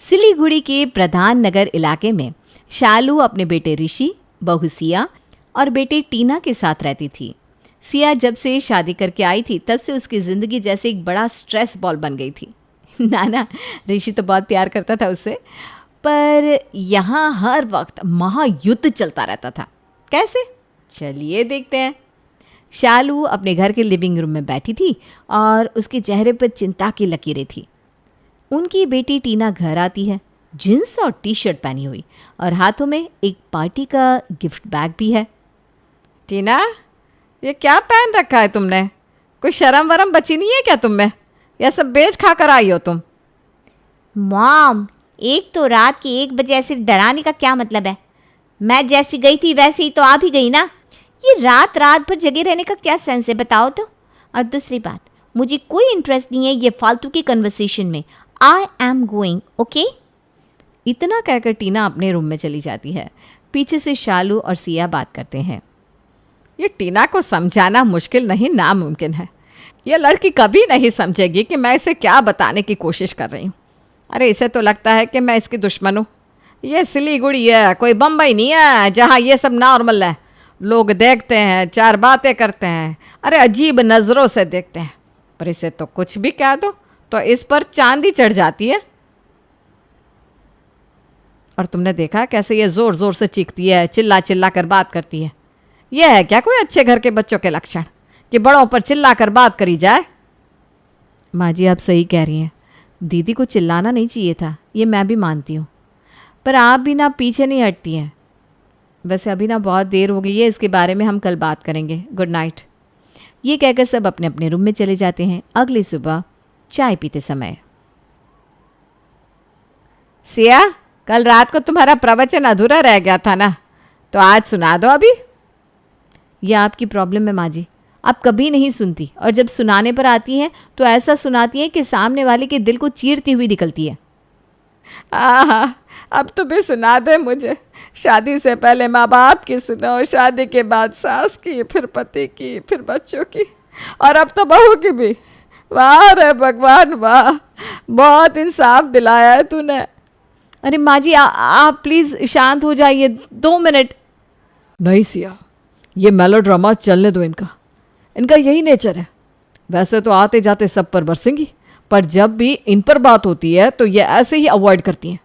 सिलीगुड़ी के प्रधान नगर इलाके में शालू अपने बेटे ऋषि, बहू सिया और बेटे टीना के साथ रहती थी। सिया जब से शादी करके आई थी तब से उसकी ज़िंदगी जैसे एक बड़ा स्ट्रेस बॉल बन गई थी। नाना ऋषि तो बहुत प्यार करता था उससे, पर यहाँ हर वक्त महायुद्ध चलता रहता था। कैसे? चलिए देखते हैं। शालू अपने घर के लिविंग रूम में बैठी थी और उसके चेहरे पर चिंता की लकीरें थी। उनकी बेटी टीना घर आती है, जींस और टी शर्ट पहनी हुई, और हाथों में एक पार्टी का गिफ्ट बैग भी है। टीना, ये क्या पहन रखा है तुमने? कोई शर्म वरम बची नहीं है क्या तुम में? यह सब बेच खा कर आई हो तुम? मॉम, एक तो रात के 1 बजे ऐसे डराने का क्या मतलब है? मैं जैसी गई थी वैसे ही तो आ भी गई ना। ये रात रात भर जगे रहने का क्या सेंस है, बताओ तो। और दूसरी बात, मुझे कोई इंटरेस्ट नहीं है ये फालतू की कन्वर्सेशन में। I am going, okay? इतना कहकर टीना अपने रूम में चली जाती है। पीछे से शालू और सिया बात करते हैं। ये टीना को समझाना मुश्किल नहीं, नामुमकिन है। ये लड़की कभी नहीं समझेगी कि मैं इसे क्या बताने की कोशिश कर रही हूँ। अरे इसे तो लगता है कि मैं इसकी दुश्मन हूँ। ये सिलीगुड़ी है, कोई बम्बई नहीं है जहाँ ये सब नॉर्मल है। लोग देखते हैं, 4 बातें करते हैं, अरे अजीब नज़रों से देखते हैं, पर इसे तो कुछ भी कह दो तो इस पर चांदी चढ़ जाती है। और तुमने देखा कैसे ये ज़ोर ज़ोर से चीखती है, चिल्ला चिल्ला कर बात करती है। यह है क्या कोई अच्छे घर के बच्चों के लक्षण कि बड़ों पर चिल्ला कर बात करी जाए? माँ जी आप सही कह रही हैं, दीदी को चिल्लाना नहीं चाहिए था, ये मैं भी मानती हूँ, पर आप भी ना पीछे नहीं हटती हैं। वैसे अभी ना बहुत देर हो गई है, इसके बारे में हम कल बात करेंगे। Good night. ये कहकर सब अपने अपने रूम में चले जाते हैं। अगली सुबह चाय पीते समय, सिया, कल रात को तुम्हारा प्रवचन अधूरा रह गया था ना, तो आज सुना दो अभी। यह आपकी प्रॉब्लम है माँ जी, आप कभी नहीं सुनती, और जब सुनाने पर आती हैं तो ऐसा सुनाती हैं कि सामने वाले के दिल को चीरती हुई निकलती है। हाँ, अब तो भी सुना दे मुझे। शादी से पहले माँ बाप की सुनो, शादी के बाद सास की, फिर पति की, फिर बच्चों की, और अब तो बहू की भी। वाह रे भगवान वाह, बहुत इंसाफ दिलाया है तूने। अरे माँ जी आप प्लीज़ शांत हो जाइए, 2 मिनट। नहीं सिया, ये मेलोड्रामा चलने दो इनका यही नेचर है। वैसे तो आते जाते सब पर बरसेंगी, पर जब भी इन पर बात होती है तो ये ऐसे ही अवॉइड करती हैं।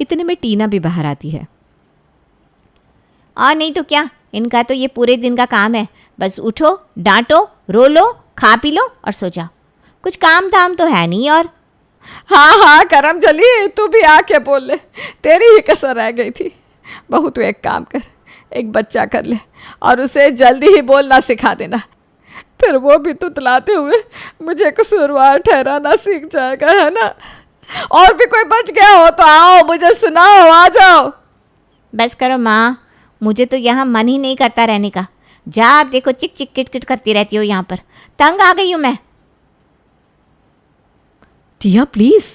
इतने में टीना भी बाहर आती है। और नहीं तो क्या, इनका तो ये पूरे दिन का काम है, बस उठो, डांटो, रो लो, खा पी लो और सो जाओ। कुछ काम धाम तो है नहीं। और हाँ हाँ करम जली, तू भी आके बोल ले, तेरी ही कसर रह गई थी। बहू तू एक काम कर, एक बच्चा कर ले और उसे जल्दी ही बोलना सिखा देना, फिर वो भी तुतलाते हुए मुझे कसूरवार ठहराना सीख जाएगा, है ना? और भी कोई बच गया हो तो आओ, मुझे सुनाओ, आ जाओ। बस करो माँ, मुझे तो यहाँ मन ही नहीं करता रहने का। जा आप देखो, चिक चिक किट किट करती रहती हो यहाँ पर, तंग आ गई हूँ मैं। टिया प्लीज़,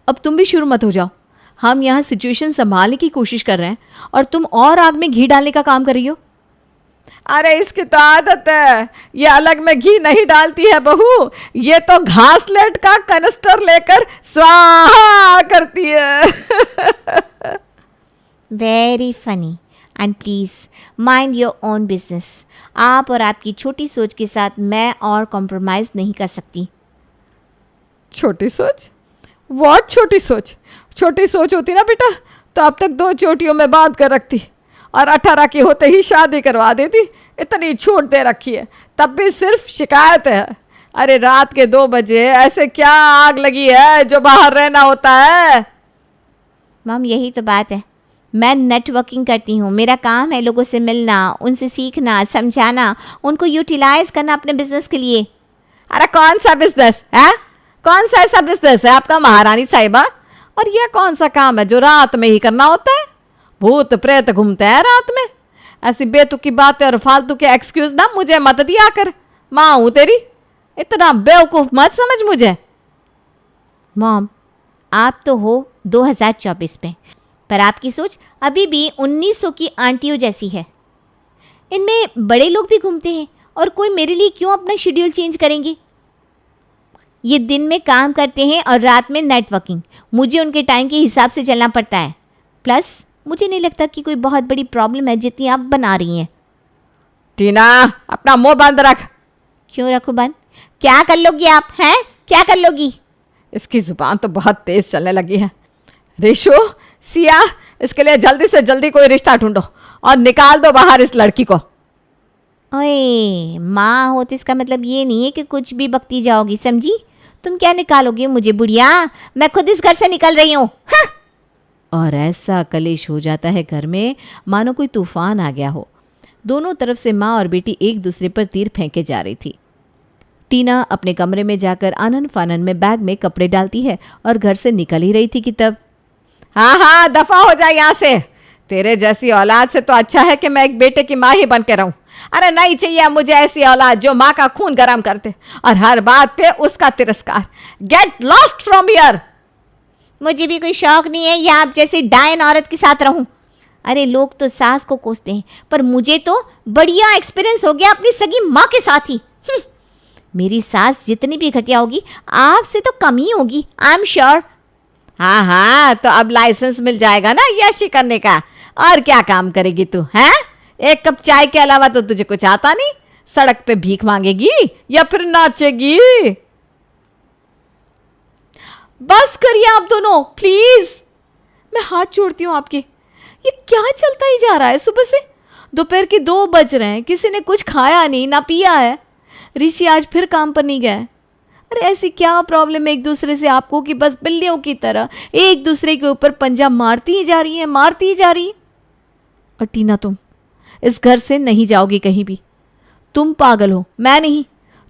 अब तुम भी शुरू मत हो जाओ। हम यहाँ सिचुएशन संभालने की कोशिश कर रहे हैं और तुम और आग में घी डालने का काम कर रही हो। अरे इसकी तो आदत है, ये अलग में घी नहीं डालती है बहू, ये तो घासलेट का कनस्टर लेकर स्वाहा करती है। Very funny, and please mind your own business. आप और आपकी छोटी सोच के साथ मैं और कॉम्प्रोमाइज़ नहीं कर सकती। छोटी सोच? व्हाट छोटी सोच? छोटी सोच होती ना बेटा तो अब तक 2 चोटियों में बांध कर रखती और 18 की होते ही शादी करवा देती। इतनी छूट दे रखी है, तब भी सिर्फ शिकायत है। अरे रात के 2 बजे ऐसे क्या आग लगी है जो बाहर रहना होता है? मम यही तो बात है, मैं नेटवर्किंग करती हूँ, मेरा काम है लोगों से मिलना, उनसे सीखना, समझाना, उनको यूटिलाइज करना अपने बिजनेस के लिए। अरे कौन सा बिजनेस है? कौन सा ऐसा बिजनेस है आपका महारानी साहिबा? और यह कौन सा काम है जो रात में ही करना होता है? भूत प्रेत घूमते हैं रात में। ऐसी बेतुकी बातें और फालतू के एक्सक्यूज ना मुझे मत दिया कर, माँ हूँ तेरी, इतना बेवकूफ़ मत समझ मुझे। मॉम आप तो हो 2024 में, पर आपकी सोच अभी भी 1900 की आंटियों जैसी है। इनमें बड़े लोग भी घूमते हैं और कोई मेरे लिए क्यों अपना शेड्यूल चेंज करेंगे? ये दिन में काम करते हैं और रात में नेटवर्किंग। मुझे उनके टाइम के हिसाब से चलना पड़ता है। प्लस मुझे नहीं लगता कि कोई बहुत बड़ी प्रॉब्लम है जितनी आप बना रही हैं। टीना, अपना मुंह बंद रख। क्यों रखूं बंद? क्या कर लोगी आप? हैं क्या कर लोगी? इसकी जुबान तो बहुत तेज चलने लगी है। रिशु, सिया, इसके लिए जल्दी से जल्दी कोई रिश्ता ढूंढो और निकाल दो बाहर इस लड़की को। ओए, माँ हो तो इसका मतलब ये नहीं है कि कुछ भी बकती जाओगी, समझी? तुम क्या निकालोगी मुझे बुढ़िया? मैं खुद इस घर से निकल रही हूँ। हाँ। और ऐसा कलेश हो जाता है घर में मानो कोई तूफान आ गया हो। दोनों तरफ से माँ और बेटी एक दूसरे पर तीर फेंके जा रही थी। टीना अपने कमरे में जाकर आनन फानन में बैग में कपड़े डालती है और घर से निकल ही रही थी कि तब, हाँ हाँ, दफा हो जाए यहाँ से। तेरे जैसी औलाद से तो अच्छा है कि मैं एक बेटे की माँ ही बन के रहूं। अरे नहीं चाहिए मुझे ऐसी औलाद जो माँ का खून गर्म करते और हर बात पे उसका तिरस्कार। Get lost from here. मुझे भी कोई शौक नहीं है या आप जैसी डायन औरत के साथ रहूं। अरे लोग तो सास को कोसते हैं, पर मुझे तो बढ़िया एक्सपीरियंस हो गया अपनी सगी माँ के साथ ही। मेरी सास जितनी भी घटिया होगी आपसे तो कम ही होगी, आई एम श्योर। हाँ हाँ, तो अब लाइसेंस मिल जाएगा ना यशी करने का। और क्या काम करेगी तू? हैं? एक कप चाय के अलावा तो तुझे कुछ आता नहीं। सड़क पे भीख मांगेगी या फिर नाचेगी? बस करिए आप दोनों प्लीज, मैं हाथ जोड़ती हूँ आपके। ये क्या चलता ही जा रहा है सुबह से? दोपहर के 2 बज रहे हैं, किसी ने कुछ खाया नहीं ना पिया है। ऋषि आज फिर काम पर नहीं गया है। अरे ऐसी क्या प्रॉब्लम है एक दूसरे से आपको कि बस बिल्लियों की तरह एक दूसरे के ऊपर पंजा मारती ही जा रही है, मारती ही जा रही। और टीना, तुम इस घर से नहीं जाओगी कहीं भी। तुम पागल हो, मैं नहीं।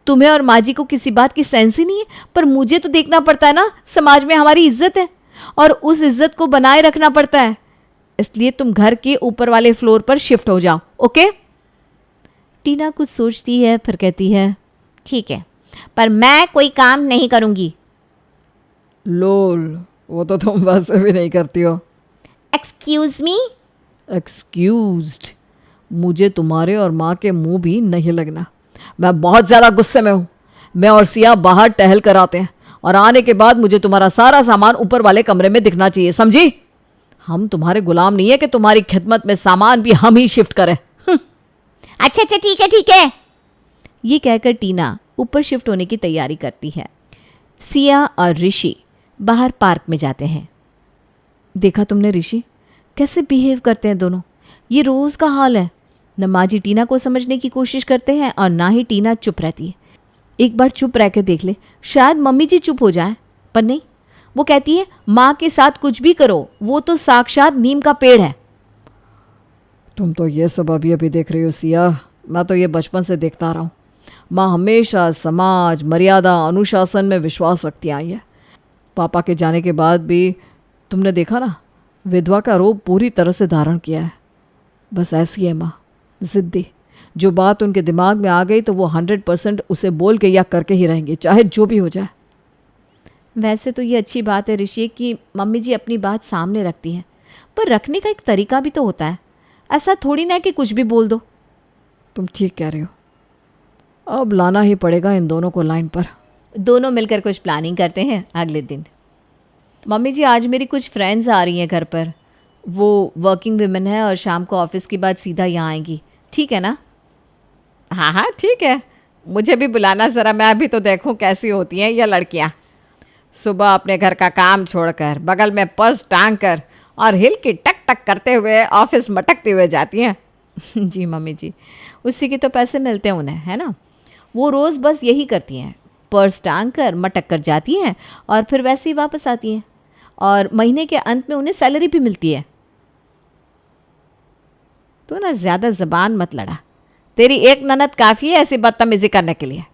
तुम्हें और माँ जी को किसी बात की सेंस ही नहीं है, पर मुझे तो देखना पड़ता है ना, समाज में हमारी इज्जत है और उस इज्जत को बनाए रखना पड़ता है। इसलिए तुम घर के ऊपर वाले फ्लोर पर शिफ्ट हो जाओ, ओके? टीना कुछ सोचती है फिर कहती है, ठीक है, पर मैं कोई काम नहीं करूंगी। लोल, वो तो तुम वैसे भी नहीं करती हो। Excuse me? एक्सक्यूज्ड? मुझे तुम्हारे और माँ के मुंह भी नहीं लगना। मैं बहुत ज़्यादा गुस्से में हूँ। मैं और सिया बाहर टहल कर आते हैं और आने के बाद मुझे तुम्हारा सारा सामान ऊपर वाले कमरे में दिखना चाहिए, समझी? हम तुम्हारे गुलाम नहीं है कि तुम्हारी खिदमत में सामान भी हम ही शिफ्ट करें। अच्छा अच्छा, ठीक है ठीक है। ये कहकर टीना ऊपर शिफ्ट होने की तैयारी करती है। सिया और ऋषि बाहर पार्क में जाते हैं। देखा तुमने ऋषि, कैसे बिहेव करते हैं दोनों। ये रोज़ का हाल है। न माँ जी टीना को समझने की कोशिश करते हैं और ना ही टीना चुप रहती है। एक बार चुप रह के देख ले, शायद मम्मी जी चुप हो जाए, पर नहीं। वो कहती है माँ के साथ कुछ भी करो, वो तो साक्षात नीम का पेड़ है। तुम तो ये सब अभी अभी देख रही हो सिया, मैं तो ये बचपन से देखता रहा हूँ। माँ हमेशा समाज, मर्यादा, अनुशासन में विश्वास रखती आई है। पापा के जाने के बाद भी तुमने देखा ना, विधवा का रूप पूरी तरह से धारण किया है। बस ऐसी है माँ, ज़िद्दी। जो बात उनके दिमाग में आ गई तो वो 100% उसे बोल के या करके ही रहेंगे, चाहे जो भी हो जाए। वैसे तो ये अच्छी बात है ऋषि कि मम्मी जी अपनी बात सामने रखती हैं, पर रखने का एक तरीका भी तो होता है। ऐसा थोड़ी ना कि कुछ भी बोल दो। तुम ठीक कह रही हो, अब लाना ही पड़ेगा इन दोनों को लाइन पर। दोनों मिलकर कुछ प्लानिंग करते हैं। अगले दिन, मम्मी जी आज मेरी कुछ फ्रेंड्स आ रही हैं घर पर। वो वर्किंग वुमेन है और शाम को ऑफिस के बाद सीधा यहाँ आएंगी, ठीक है ना? हाँ हाँ ठीक है, मुझे भी बुलाना ज़रा, मैं भी तो देखूँ कैसी होती हैं ये लड़कियाँ। सुबह अपने घर का काम छोड़कर बगल में पर्स टांग कर और हिल की टक टक करते हुए ऑफिस मटकते हुए जाती हैं। जी मम्मी जी, उसी के तो पैसे मिलते हैं उन्हें, है ना? वो रोज़ बस यही करती हैं, पर्स टांग कर मटक कर जाती हैं और फिर वैसे ही वापस आती हैं, और महीने के अंत में उन्हें सैलरी भी मिलती है। तो ना ज़्यादा ज़बान मत लड़ा, तेरी एक ननद काफ़ी है ऐसी बदतमीज़ी करने के लिए।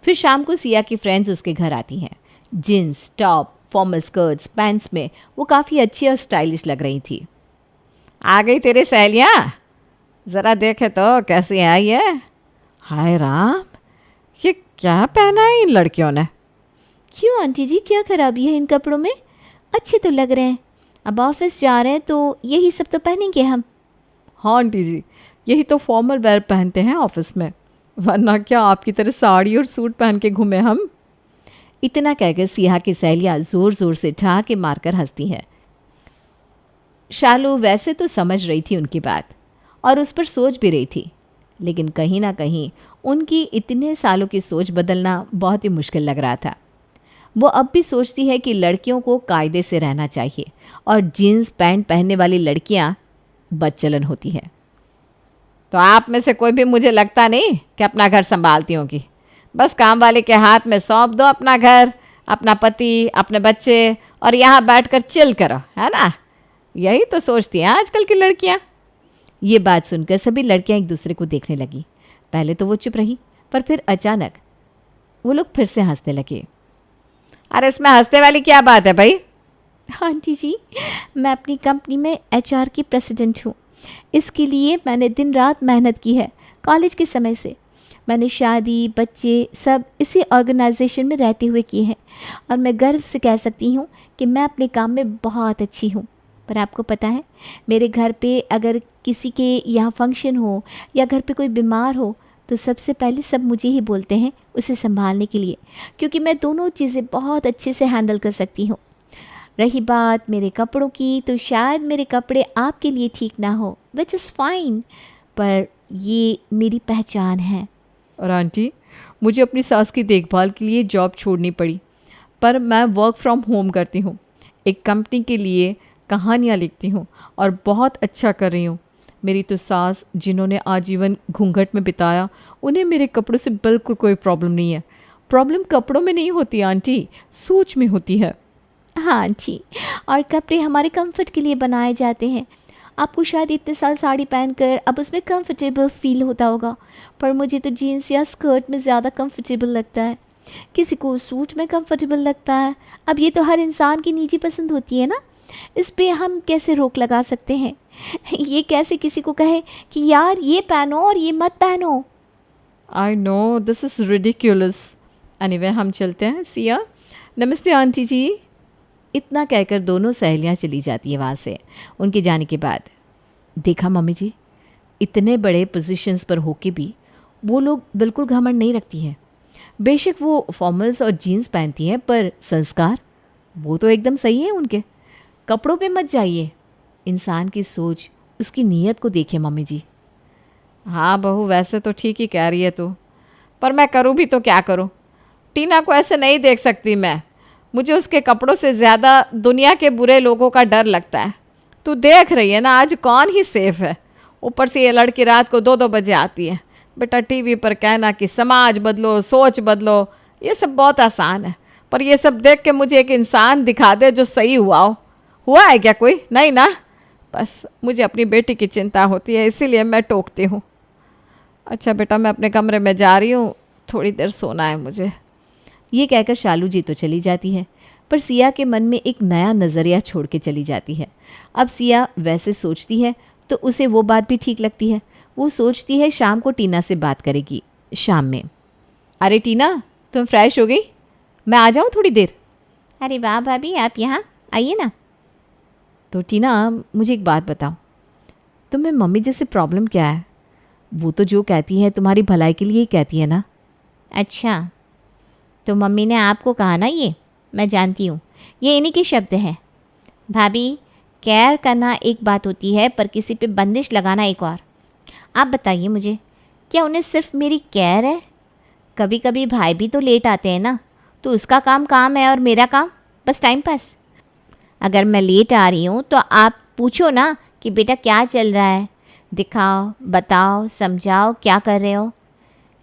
फिर शाम को सिया की फ्रेंड्स उसके घर आती हैं। Jeans, top, formal skirts, pants में वो काफ़ी अच्छी और स्टाइलिश लग रही थी। आ गई तेरी सहेलियाँ, ज़रा देखे तो कैसी है ये। हाय राम, ये क्या पहना है इन लड़कियों ने? क्यों आंटी जी, क्या खराबी है इन कपड़ों में? अच्छे तो लग रहे हैं। अब ऑफिस जा रहे हैं तो यही सब तो पहनेंगे हम। हाँ आंटी जी, यही तो फॉर्मल वेयर पहनते हैं ऑफिस में, वरना क्या आपकी तरह साड़ी और सूट पहन के घूमे हम? इतना कहकर सिया की सहेलियां जोर जोर से ठहाके मारकर हंसती हैं। शालू वैसे तो समझ रही थी उनकी बात और उस पर सोच भी रही थी, लेकिन कहीं ना कहीं उनकी इतने सालों की सोच बदलना बहुत ही मुश्किल लग रहा था। वो अब भी सोचती है कि लड़कियों को कायदे से रहना चाहिए और जीन्स पैंट पहनने वाली लड़कियां बदचलन होती हैं। तो आप में से कोई भी मुझे लगता नहीं कि अपना घर संभालती होंगी। बस काम वाले के हाथ में सौंप दो अपना घर, अपना पति, अपने बच्चे और यहाँ बैठकर चिल करो, है ना? यही तो सोचती हैं आजकल की लड़कियाँ। ये बात सुनकर सभी लड़कियाँ एक दूसरे को देखने लगी। पहले तो वो चुप रही, पर फिर अचानक वो लोग फिर से हंसने लगे। अरे इसमें हंसने वाली क्या बात है भाई? आंटी जी, मैं अपनी कंपनी में एचआर की प्रेसिडेंट हूँ। इसके लिए मैंने दिन रात मेहनत की है। कॉलेज के समय से मैंने शादी, बच्चे सब इसी ऑर्गेनाइजेशन में रहते हुए किए हैं और मैं गर्व से कह सकती हूँ कि मैं अपने काम में बहुत अच्छी हूँ। पर आपको पता है, मेरे घर पे अगर किसी के यहाँ फंक्शन हो या घर पे कोई बीमार हो तो सबसे पहले सब मुझे ही बोलते हैं उसे संभालने के लिए, क्योंकि मैं दोनों चीज़ें बहुत अच्छे से हैंडल कर सकती हूँ। रही बात मेरे कपड़ों की, तो शायद मेरे कपड़े आपके लिए ठीक ना हो, विच इज़ फाइन, पर ये मेरी पहचान है। और आंटी, मुझे अपनी सास की देखभाल के लिए जॉब छोड़नी पड़ी, पर मैं वर्क फ्रॉम होम करती हूँ। एक कंपनी के लिए कहानियाँ लिखती हूँ और बहुत अच्छा कर रही हूँ। मेरी तो सास, जिन्होंने आजीवन घूंघट में बिताया, उन्हें मेरे कपड़ों से बिल्कुल कोई प्रॉब्लम नहीं है। प्रॉब्लम कपड़ों में नहीं होती आंटी, सोच में होती है। हाँ आंटी, और कपड़े हमारे कंफर्ट के लिए बनाए जाते हैं। आपको शायद इतने साल साड़ी पहनकर अब उसमें कंफर्टेबल फील होता होगा, पर मुझे तो जीन्स या स्कर्ट में ज़्यादा कंफर्टेबल लगता है। किसी को सूट में कंफर्टेबल लगता है। अब ये तो हर इंसान की निजी पसंद होती है ना, इस पे हम कैसे रोक लगा सकते हैं? ये कैसे किसी को कहे कि यार ये पहनो और ये मत पहनो? I know this is ridiculous. Anyway, हम चलते हैं। सिया, नमस्ते आंटी जी। इतना कहकर दोनों सहेलियां चली जाती है वहाँ से। उनके जाने के बाद, देखा मम्मी जी, इतने बड़े पोजीशंस पर होके भी वो लोग बिल्कुल घमंड नहीं रखती हैं। बेशक वो फॉर्मल्स और जीन्स पहनती हैं, पर संस्कार वो तो एकदम सही है उनके। कपड़ों पे मत जाइए, इंसान की सोच, उसकी नीयत को देखिए मम्मी जी। हाँ बहू, वैसे तो ठीक ही कह रही है तू, पर मैं करूँ भी तो क्या करूँ? टीना को ऐसे नहीं देख सकती मैं। मुझे उसके कपड़ों से ज़्यादा दुनिया के बुरे लोगों का डर लगता है। तू देख रही है ना, आज कौन ही सेफ है। ऊपर से ये लड़की रात को 2-2 बजे आती है। बेटा, टीवी पर कहना कि समाज बदलो, सोच बदलो, ये सब बहुत आसान है, पर ये सब देख के मुझे एक इंसान दिखा दे जो सही हुआ हो। हुआ है क्या कोई? नहीं ना। बस मुझे अपनी बेटी की चिंता होती है, इसीलिए मैं टोकती हूँ। अच्छा बेटा, मैं अपने कमरे में जा रही हूँ, थोड़ी देर सोना है मुझे। ये कहकर शालू जी तो चली जाती है, पर सिया के मन में एक नया नज़रिया छोड़ के चली जाती है। अब सिया वैसे सोचती है तो उसे वो बात भी ठीक लगती है। वो सोचती है शाम को टीना से बात करेगी। शाम में, अरे टीना, तुम फ्रेश हो गई? मैं आ जाऊँ थोड़ी देर? अरे वाह भाभी, आप यहाँ आइए ना। तो टीना, मुझे एक बात बताओ, तुम्हें मम्मी जैसे प्रॉब्लम क्या है? वो तो जो कहती है तुम्हारी भलाई के लिए ही कहती है ना। अच्छा, तो मम्मी ने आपको कहा ना? ये मैं जानती हूँ, ये इन्हीं के शब्द हैं। भाभी, केयर करना एक बात होती है, पर किसी पे बंदिश लगाना एक और। आप बताइए मुझे, क्या उन्हें सिर्फ मेरी केयर है? कभी कभी भाई भी तो लेट आते हैं ना, तो उसका काम है और मेरा काम बस टाइम पास। अगर मैं लेट आ रही हूँ तो आप पूछो ना कि बेटा क्या चल रहा है, दिखाओ, बताओ, समझाओ क्या कर रहे हो।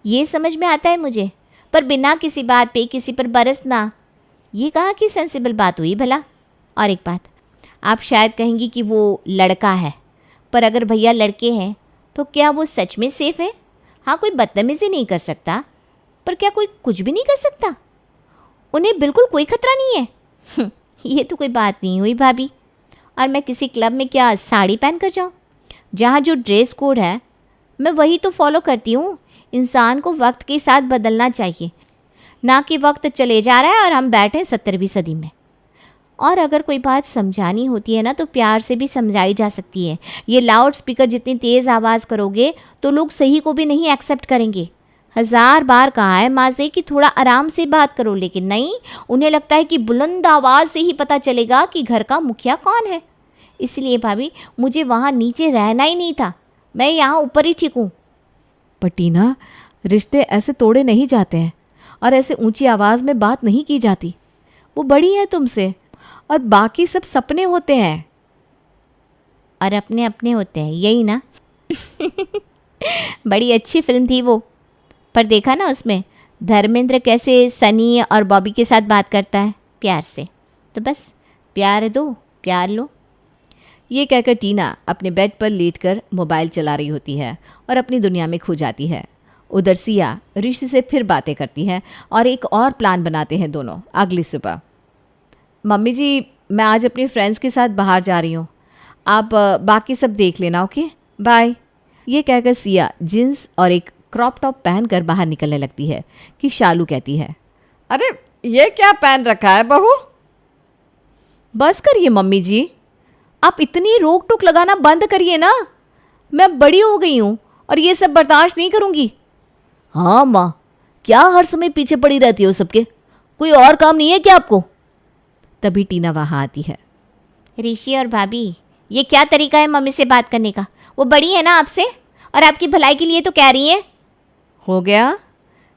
ये समझ में आता है मुझे, पर बिना किसी बात पे किसी पर बरसना, ये कहाँ की सेंसिबल बात हुई भला? और एक बात, आप शायद कहेंगी कि वो लड़का है, पर अगर भैया लड़के हैं तो क्या वो सच में सेफ है? हाँ, कोई बदतमीज़ी नहीं कर सकता, पर क्या कोई कुछ भी नहीं कर सकता? उन्हें बिल्कुल कोई खतरा नहीं है। ये तो कोई बात नहीं हुई भाभी। और मैं किसी क्लब में क्या साड़ी पहन कर जाऊँ? जहाँ जो ड्रेस कोड है मैं वही तो फॉलो करती हूँ। इंसान को वक्त के साथ बदलना चाहिए, ना कि वक्त चले जा रहा है और हम बैठे 17वीं सदी में। और अगर कोई बात समझानी होती है ना, तो प्यार से भी समझाई जा सकती है। ये लाउड स्पीकर जितनी तेज़ आवाज़ करोगे तो लोग सही को भी नहीं एक्सेप्ट करेंगे। 1000 बार कहा है माँ से कि थोड़ा आराम से बात करो, लेकिन नहीं, उन्हें लगता है कि बुलंद आवाज़ से ही पता चलेगा कि घर का मुखिया कौन है। इसलिए भाभी मुझे वहाँ नीचे रहना ही नहीं था, मैं यहाँ ऊपर ही ठीक हूँ। पर टीना, रिश्ते ऐसे तोड़े नहीं जाते हैं और ऐसे ऊंची आवाज़ में बात नहीं की जाती। वो बड़ी है तुमसे और बाकी सब सपने होते हैं। और अपने अपने होते हैं, यही ना। बड़ी अच्छी फिल्म थी वो, पर देखा ना उसमें धर्मेंद्र कैसे सनी और बॉबी के साथ बात करता है प्यार से। तो बस प्यार दो, प्यार लो। ये कहकर टीना अपने बेड पर लेटकर मोबाइल चला रही होती है और अपनी दुनिया में खो जाती है। उधर सिया ऋषि से फिर बातें करती है और एक और प्लान बनाते हैं दोनों। अगली सुबह, मम्मी जी मैं आज अपनी फ्रेंड्स के साथ बाहर जा रही हूँ, आप बाकी सब देख लेना, ओके बाय। ये कहकर सिया जींस और एक क्रॉप टॉप पहनकर बाहर निकलने लगती है कि शालू कहती है, अरे ये क्या पहन रखा है बहू? बस करिए मम्मी जी, आप इतनी रोक टोक लगाना बंद करिए ना। मैं बड़ी हो गई हूँ और ये सब बर्दाश्त नहीं करूँगी। हाँ माँ, क्या हर समय पीछे पड़ी रहती हो सबके? कोई और काम नहीं है क्या आपको? तभी टीना वहाँ आती है। ऋषि और भाभी, ये क्या तरीका है मम्मी से बात करने का? वो बड़ी है ना आपसे और आपकी भलाई के लिए तो कह रही है। हो गया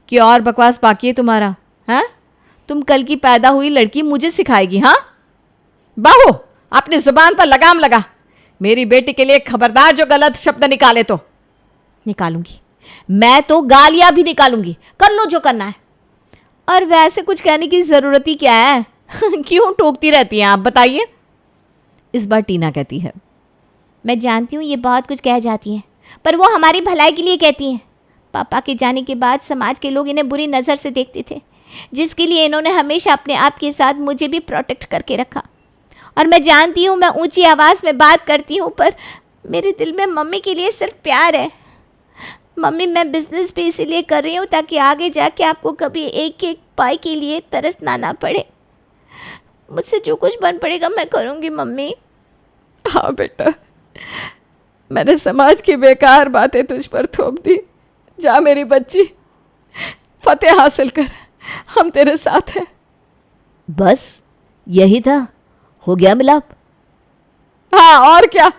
कि और बकवास बाकी है तुम्हारा? हैं? तुम कल की पैदा हुई लड़की मुझे सिखाएगी? हाँ बहू, अपनी जुबान पर लगाम लगा। मेरी बेटी के लिए खबरदार जो गलत शब्द निकाले तो निकालूंगी, मैं तो गालियाँ भी निकालूंगी, कर लो जो करना है। और वैसे कुछ कहने की ज़रूरत ही क्या है? क्यों टोकती रहती हैं आप, बताइए। इस बार टीना कहती है, मैं जानती हूँ ये बहुत कुछ कह जाती हैं, पर वो हमारी भलाई के लिए कहती हैं। पापा के जाने के बाद समाज के लोग इन्हें बुरी नज़र से देखते थे, जिसके लिए इन्होंने हमेशा अपने आप के साथ मुझे भी प्रोटेक्ट करके रखा। और मैं जानती हूँ मैं ऊंची आवाज़ में बात करती हूँ, पर मेरे दिल में मम्मी के लिए सिर्फ प्यार है। मम्मी, मैं बिज़नेस भी इसीलिए कर रही हूँ ताकि आगे जाके आपको कभी एक एक पाई के लिए तरसना ना पड़े। मुझसे जो कुछ बन पड़ेगा मैं करूँगी मम्मी। हाँ बेटा, मैंने समाज की बेकार बातें तुझ पर थोप दी। जा मेरी बच्ची, फतेह हासिल कर, हम तेरे साथ हैं। बस यही था, हो गया मिलाप। हाँ और क्या,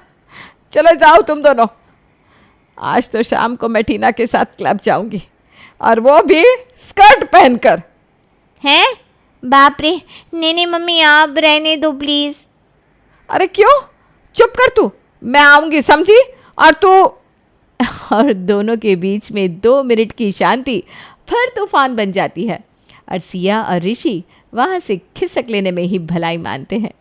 चलो जाओ तुम दोनों। आज तो शाम को मैं टीना के साथ क्लब जाऊंगी, और वो भी स्कर्ट पहनकर। हैं? बाप रे, नहीं मम्मी, आप रहने दो प्लीज़। अरे क्यों? चुप कर तू, मैं आऊंगी समझी? और तू और दोनों के बीच में 2 मिनट की शांति फिर तूफान बन जाती है और सिया और ऋषि वहाँ से खिसक लेने में ही भलाई मानते हैं।